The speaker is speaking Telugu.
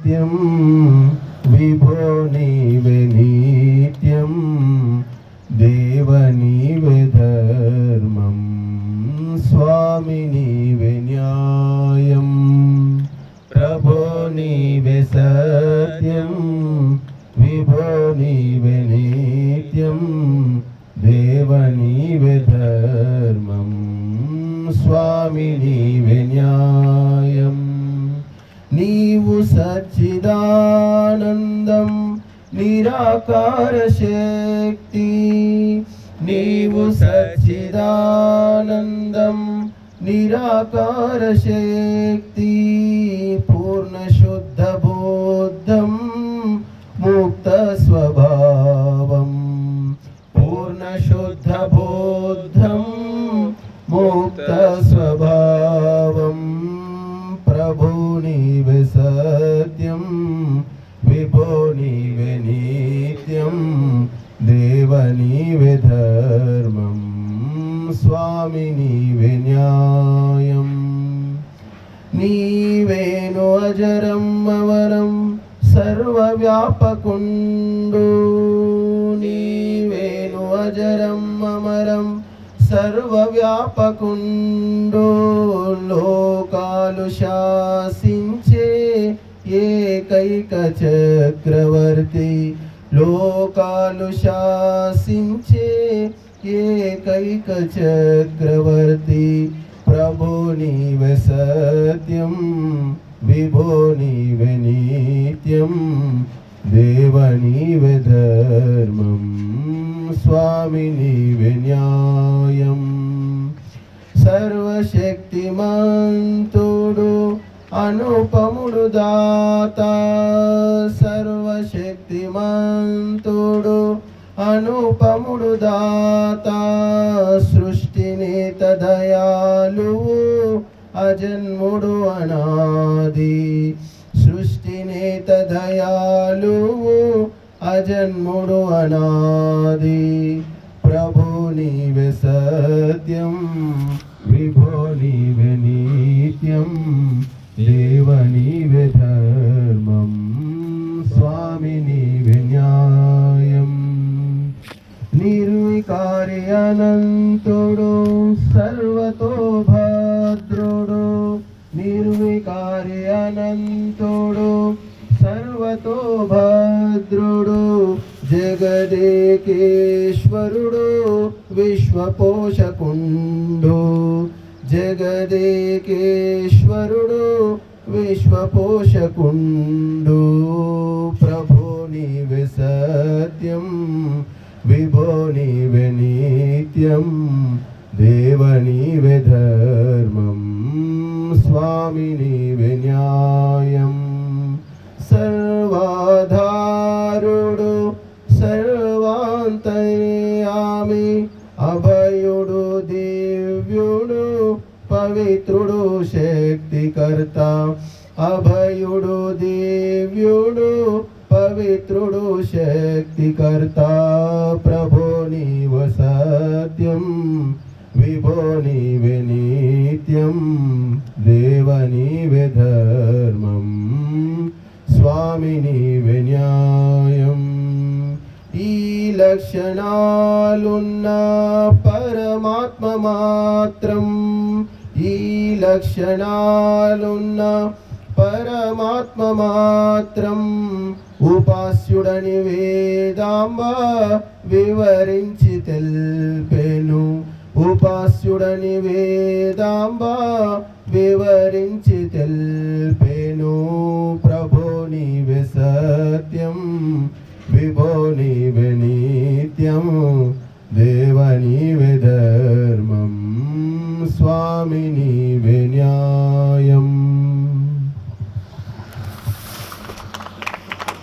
सत्यं विभो नीवे नित्यं देव नीवे धर्मं स्वामी नीवे न्यायं प्रभो नीवे सत्यं विभो नीवे नित्यं देव नीवे धर्मं स्वामी नीवे न्यायं नीवु सच्चिदानन्दं निराकार शक्ति नीवु सच्चिदानन्दं निराकार शक्ति पूर्ण शुद्ध बुद्धं मुक्त स्वभावं पूर्ण शुद्ध बुद्धं मुक्त स्वभावं प्रभु नीवे सत्यं विभो नीवे नित्यं देव नीवे धर्मं स्वामी नीवे न्यायं नीवेनु अजरं अमरं सर्वव्यापकुण्डो नीवेनु अजरं अमरं सर्वव्यापकुण्डो लोकालु शासिंचे ఏకైక చక్రవర్తి లోకాలు శాసించే ఏకైక చక్రవర్తి ప్రభు నీవే సత్యం విభో నీవే నిత్యం దేవ నీవే ధర్మం స్వామి నీవే న్యాయం సర్వశక్తిమంతుడు అనుపముడు దాత సర్వశక్తిమంతుడు అనుపముడు దాత సృష్టినేత దయాళువు అజన్ముడు అనాది సృష్టినేత దయాళువు అజన్ముడు అనాది ప్రభు నీవే సత్యం విభో నీవే నిత్యం దేవ నీవే ధర్మం స్వామి నీవే న్యాయం నిర్వికారి అనంతుడు సర్వతో భద్రుడు నిర్వికారి అనంతుడు సర్వతో భద్రుడు జగదేకేశ్వరుడు విశ్వపోషకుండు జగదేకేశ్వరుడు విశ్వపోషకుండు ప్రభు నీవే సత్యం విభో నీవే నిత్యం దేవ నీవే ధర్మం స్వామి నీవే న్యాయం సర్వాధారుడు సర్వాంతర్యామి అభయుడు దివ్యుడు పవిత్రుడు శక్తికర్త అభయుడు దివ్యుడు పవిత్రుడు శక్తికర్త ప్రభు నీవే సత్యం విభో నీవే నిత్యం దేవ నీవే ధర్మం స్వామి నీవే న్యాయం ఈ లక్షణాలున్న పరమాత్మ మాత్రం ఈ లక్షణాలున్న పరమాత్మ మాత్రం ఉపాస్యుడని వేదాంబ వివరించి తెల్పెను ఉపాస్యుడని వేదాంబ వివరించి తెల్పెను ప్రభు నీవే సత్యం విభో నీవే నిత్యం దేవ నీవే ధర్మం స్వామి నీవే న్యాయం